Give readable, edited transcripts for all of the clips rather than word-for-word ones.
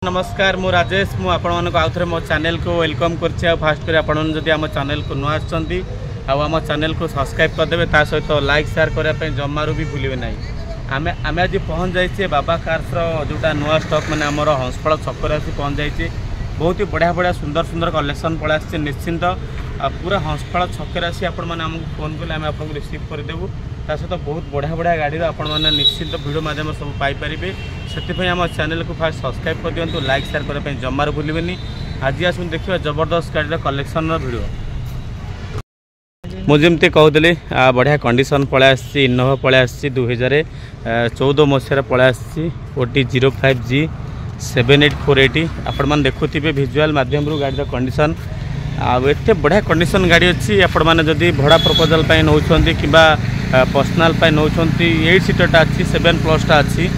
नमस्कार मु राजेश मु आपण आउ थे मो चैनल को वेलकम कर फास्ट कर आपण जदि आम चैनल को नुआ आम चैनल को सब्सक्राइब करदे ता सहित लाइक शेयर करने जमारू भी भूलिए ना आम आज पहुँच जाइए बाबा कार्स जोटा नुआ स्टॉक मैंने आम हंसफल छक आसी पहुँच जाइए बहुत ही बढ़िया बढ़िया सुंदर सुंदर कलेक्शन पड़ा आसे निश्चिंत पूरा हंसफल छक आसी आपण मैंने आमको फोन कले आम आपको रिसीव करदेबू ता सहित बहुत बढ़िया बढ़िया गाड़ी आपण मैंने निश्चिंत भिडियो माध्यम सब पाइपर से आम चैनल को फास्ट सब्सक्राइब कर दिंतु लाइक शेयर करने जमार भूलें आज आस देखिए जबरदस्त गाड़ी कलेक्शन भिडियो मुझे कहते बढ़िया कंडीशन पलै आसी इनोवा पलै आसी 2014 मसीहार पलै आसी OT 05G 78480 आपण मैंने देखुवे विजुआल माध्यम गाड़ी कंडीशन आते बढ़िया कंडीशन गाड़ी अच्छी आपण मैंने जदि भड़ा प्रपोजल नौ कि पर्सनाल नौ 8 सीटरटा अच्छी 7+ अच्छी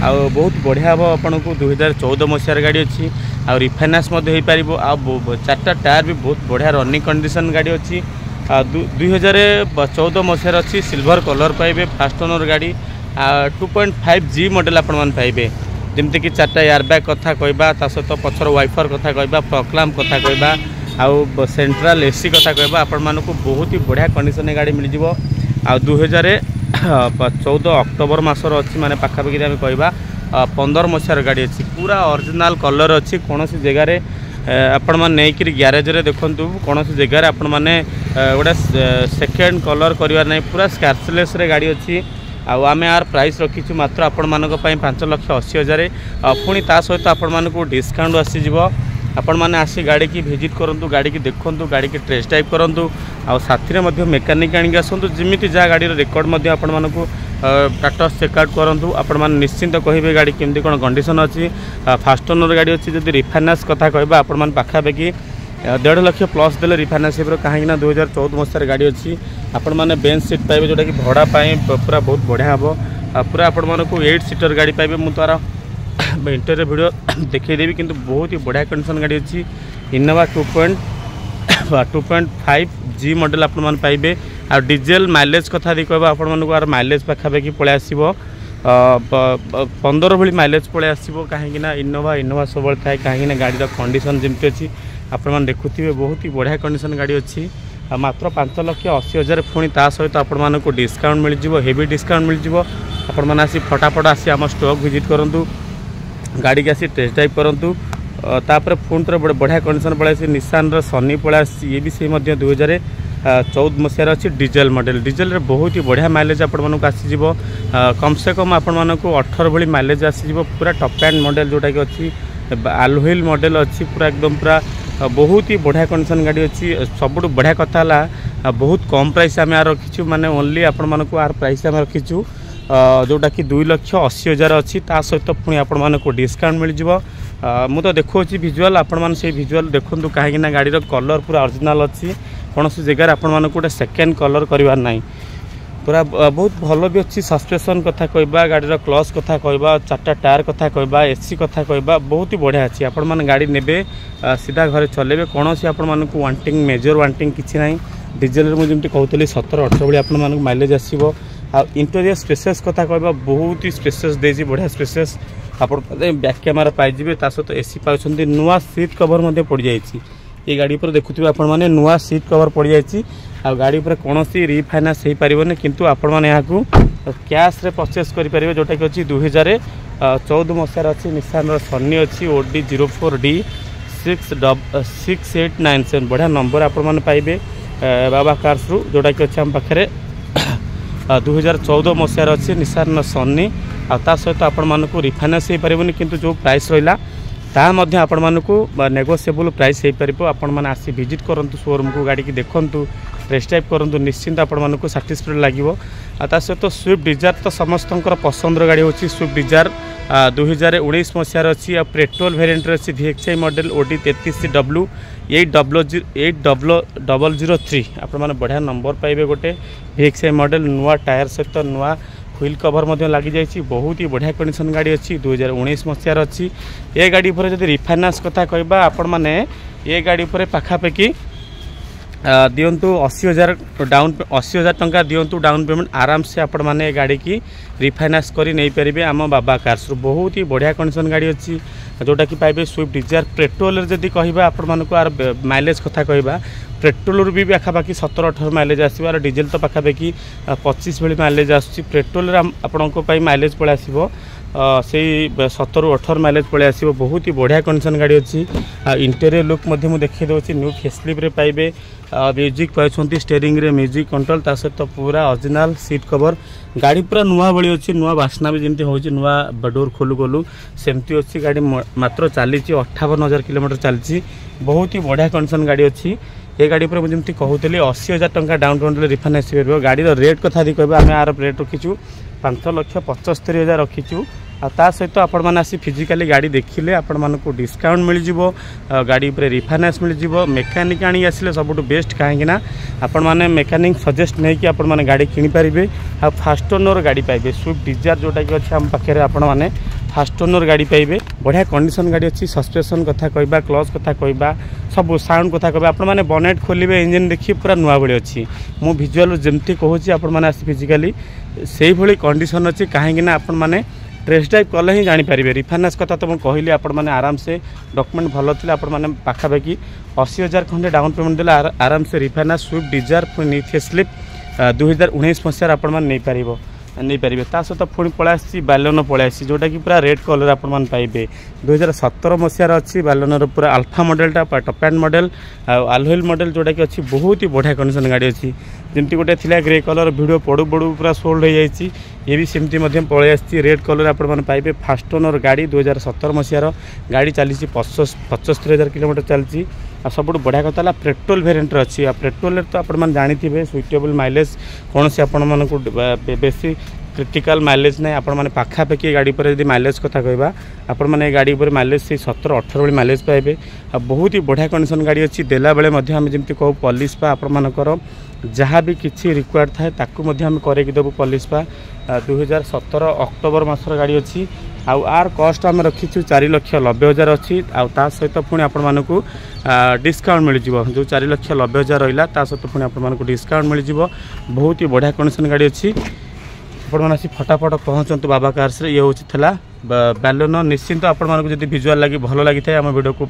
बहुत बढ़िया हम आपन को 2014 मसीहार गाड़ी अच्छी आ रिफाइनान्स हो पार चार्टा टायर भी बहुत बढ़िया रनिंग कंडीशन गाड़ी अच्छी 2014 मसीहार अच्छी सिल्वर कलर पाइबे फास्ट ओनर गाड़ी 2.5G मॉडल आपण मान पाइबे जमती कि चार्टा एयरबैग कथा कहबा ता सहित पछर वाइफर कथा कहबा प्रोक्लाम कथा कहबा आउ सेंट्रल AC कथा कहबा आपण मान को बहुत ही बढ़िया कंडीशन गाड़ी मिल जिवो आ 2014 अक्टोबर मासर अच्छी माने पाखापाखि आम कहवा 15 मसीहार गाड़ी अच्छी पूरा ओरिजिनल कलर अच्छी कौन सी जगार आपण मैंने नहीं ग्यारेज रे देखंतु कौन सी जगार आपण मैंने गोटे सेकेंड कलर करिवार नहीं पूरा स्क्रैचलेस रे गाड़ी अच्छी आम यार प्राइस रखीचु मात्र आपण मानक 5,80,000 पुणी ता सहित आपण मानक डिस्काउंट आसीजिव आपण मैंने आसी गाड़ी की विजिट करूँ गाड़ी की देखु गाड़ी की टेस्ट ड्राइव करूँ आ साथी में मेकानिक आनिक आसतु जमी जहाँ गाड़ी रेकर्ड आपण मानक स्टाटस चेकआउट करूँ आपण मैंने निश्चिंत कहे गाड़ी केमती कौन कंडीशन अच्छी फास्ट ओनर गाड़ी अच्छी जब रिफाइनान्स कथा कहबा आपण मैंने पाखापाखि 1.5 लाख प्लस देले रिफाइनान्स कहीं 2014 मसीहार गाड़ी अच्छी आपण मैंने बेंच सीट पाइबे जोटा कि भड़ा पूरा बहुत बढ़िया हम पूरा आपण मानक 8 सीटर गाड़ी पाइबे मु तार इंटरव्यू वीडियो देखदेवी किंतु बहुत ही बढ़िया कंडीशन गाड़ी अच्छी इनोवा 2.5G मॉडल आपण मान पाइबे आ डीजेल माइलेज कथा दी कहबा आपण मानक आर माइलेज पाखापाखि पळे आसीबो 15 भली माइलेज पळे आसीबो कहीं इनोवा सब थाए कहीं गाड़ी कंडीशन जमती अच्छी आपण मान देखुथिबे बहुत ही बढ़िया कंडीशन गाड़ी अच्छी मात्र 5,80,000 पुणी ता सहित आपण मानक डिस्काउंट मिल जिवो हेवी डिस्काउंट मिल जिवो आपण मान आसी फटाफट आसी आम स्टॉक विजिट करंतु गाड़ी की आसी टेस्ट ड्राइव करूँ तापर फोन तो बढ़िया कंडीशन पड़ा निशान सनी पड़ा ये भी से 2014 मसीहार अच्छी डीजेल मॉडल डीजेल बहुत ही बढ़िया माइलेज आपण मानक आसीजिव कम से कम आपण मानक 18 भली माइलेज आसीजिव पूरा टॉप एंड मॉडल जोटा कि अच्छी आलुहिल मॉडल अच्छी पूरा एकदम पूरा बहुत ही बढ़िया कंडीशन गाड़ी अच्छी सबुठ बढ़िया कथा बहुत कम प्राइस आम यार रखीचु माने ओनली आपण मानक आर प्राइस आम रखीचु जोटा कि 2,80,000 अच्छी ता सहित पुणी आपण मानक डिस्काउंट मिल जिवो मु तो देखुची विजुअल आपण मान से विजुअल देखंतु कहीं गाड़ी कलर पूरा ओरिजिनल अच्छी कौन सी जगह आपण मानक गोटे सेकेंड कलर करिवार नहीं पूरा बहुत भल भी अच्छी सस्पेंशन कथा कहबा गाड़ी क्लच कथा कहबा चार्टा टायर कथा कहबा AC कथा कहबा बहुत ही बढ़िया अच्छी आपण मान गाड़ी नेबे सीधा घर चलेबे कौन सी आपण मानक वांटिंग मेजर वांटिंग किछि नहीं डीजेल मुझे कहते 17-18 भली आपण मानक माइलेज आसीबो आ इंटेरियर स्पेसेस कथा कहबा बहुत ही स्पेसेस देजी बढ़िया स्पेसेस आप बैक कैमेरा पाइबे ता सहित AC पाउछंती नुआ सीट कवर पड़ जाइए ये गाड़ी पर देखुथिबे आपण माने नुआ सीट कवर पड़ जाइए आ गाड़ी पर कौन सी रिफाइनान्स हो पारिबोनी किंतु आपण माने याकू कैश रे परचेस करि परिबे जोटा कि अछि 2014 मसीहार अच्छी निशान सनी अच्छी OD 04D 66897 बढ़िया नंबर आपण माने पाइबे बाबा कार्स रु जोटा कि अच्छे आम पाखे 2014 मसीहार अच्छी निशान सनी आ सहित आपण मानक रिफाइनान्स हो पारिबोनी किंतु जो प्राइस रहिला ता मध्य आपण मानक नेगोशिएबल प्राइस हो पारिबो आपण माने आसी विजिट करंतु शोरूम को गाड़ी की देखंतु टेस्ट ड्राइव करंतु निश्चिंत आपण मानक सैटिस्फाइड लागिवो आ सहित स्विफ्ट डिजायर तो समस्तंकर पसंदर गाड़ी होची स्विफ्ट डिजायर 2019 मसीहार अच्छी आ पेट्रोल वेरिएंट अच्छी VXI मॉडल OD 33W 8003 आपण माने बढ़िया नंबर पाइबे गोटे VXI मॉडल नुआ टायर सहित नुआ व्हील कवर लगी जाइए बहुत ही बढ़िया कंडीशन गाड़ी अच्छी 2019 मसीहार अच्छी ये गाड़ी पर जब रिफाइनान्स कथा कहबा आपण माने ये गाड़ी पर पाखापाखि दिंतु 80,000 डाउन 80,000 टंका दिंतु डाउन पेमेंट आराम से आपण मैंने गाड़ी की रिफाइनान्स करी नहीं पारे आम बाबा कार्स बहुत ही बढ़िया कंडीशन गाड़ी अच्छी जोटा कि पाइबे स्विफ्ट डिजायर पेट्रोल जदि कहवा आपण आर माइलेज कथा कहवा पेट्रोल भी पाखापाखि 17-18 माइलेज आसो और डीजेल तो पाखापाखि 25 भाई माइलेज आसूँ पेट्रोल आपण माइलेज पलि आसो से 17-18 माइलेज पलि आसो बहुत ही बढ़िया कंडीशन गाड़ी अच्छी इंटेरियर लुक मुझे देखी दूसरी न्यू फेसलिप पाइबे म्यूजिक पाई स्टेयरिंग रे म्यूजिक कंट्रोल ता सहित तो पूरा ओरिजिनल सीट कवर गाड़ी पूरा नुआ भली अच्छी नुआ बास्ना भी जमी हो नुआ डोर खोलू खोलू सेमती अच्छी गाड़ी मात्र चली 58,000 किलोमीटर चलती बहुत ही बढ़िया कंडीशन गाड़ी अच्छी ये गाड़ी पर मुझे कहूली 80,000 टंका डाउन पेमेंट रिफाइनान्स कर गाड़ी रेट कथा कह आम आर रेट रखीचु 5,75,000 रखीचु ता सहित आपण मैंने आसी फिजिकाली गाड़ी देखिले आपण मानक डिस्काउंट मिल जिवो गाड़ी पर रिफाइनान्स मिल जिवो मेकानिक आनी आसिले सबुठु बेस्ट कहीं आपण माने मेकानिक सजेस्ट नहीं कि आपण माने गाड़ी किनि पारिबे आ फास्ट ओनर गाड़ी पाइबे स्विफ्ट डिजायर जोटा कि अच्छे आम पाखे आपण माने फास्ट ओनर गाड़ी पाइबे बढ़िया कंडीशन गाड़ी अच्छी सस्पेंशन कथा कहबा क्लच कथा कहबा सब साउंड कथा कहबा आपण माने बनेट खोलिबे इंजन देखि पूरा नुआ भली अच्छी मु विजुअल जेमती कहूची आपण माने आसी फिजिकाली सेही भली कंडीशन अच्छी कहीं आपण माने टेस्ट ड्राइव कले ही जानीपारे रिफाइनान्स कथा तो मुझे कहली आपण मैंने आराम से डॉक्यूमेंट भल थे आपण मैंने पाखापाखि 80,000 खंडे डाउन पेमेंट देला आराम से रिफाइनान्स स्विफ्ट डिजायर पुणी फेसलिप 2019 मसीहार आपण मैंने नहीं पारे ता सहित पुणी पलि बालेनो पलि आसी जोटा कि पूरा रेड कलर आपण मैंने पाइबे 2017 मसीहार अच्छी बालेनोर पूरा अल्फा मॉडलटा टॉप एंड मॉडल आलवेल मॉडल जोटा कि अच्छी बहुत ही बढ़िया कंडीशन गाड़ी अच्छी जमती गोटे थी ग्रे कलर भिडियो पड़ू पड़ू पूरा सोल्ड हो जाए ये भी सेमती पलि आसी रेड कलर आपण मैंने पाइबे फास्ट ओनर गाड़ी 2017 मसीहार गाड़ी चली 75,000 किलोमीटर चलती सब बढ़िया कथा पेट्रोल वेरिएंट अच्छी पेट्रोल तो आपने जानी सुइटेबल माइलेज कौन से आपण मानक बेसी क्रिटिकल माइलेज ना आपण मैंने पाखापाखि गाड़ी पर यदि माइलेज कथा कहवा आपण मैंने गाड़ी पर माइलेज से 17-18 भाई माइलेज पाइबे बहुत ही बढ़िया कंडीशन गाड़ी अच्छी देला बेले आम जमी कहू पॉलिश पा आपण मानकर जहाँ भी किसी रिक्वायर्ड थाए ताकू आम करके देबू पॉलिश पा 2017 अक्टोबर मासर गाड़ी अच्छी आर कस्ट आम रखीचु 4,90,000 अच्छी ता सहित पुणी आपण मानक डिस्काउंट मिल जो 4,90,000 रहा ता सहित पुणी आपण मानक डिस्काउंट मिल बहुत ही बढ़िया कंडीशन गाड़ी अच्छी आपण फटाफट पहुँचतु बाबा कार्स ये हूँ बालेनो निश्चिंत आपण मानक जब विजुअल लगी भल लगी था आम वीडियो को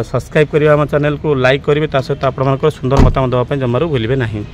सब्सक्राइब करेंगे आम चैनल को लाइक करेंगे सहित आपण सुंदर मतामत देवाई जमारू भूलिए नहीं।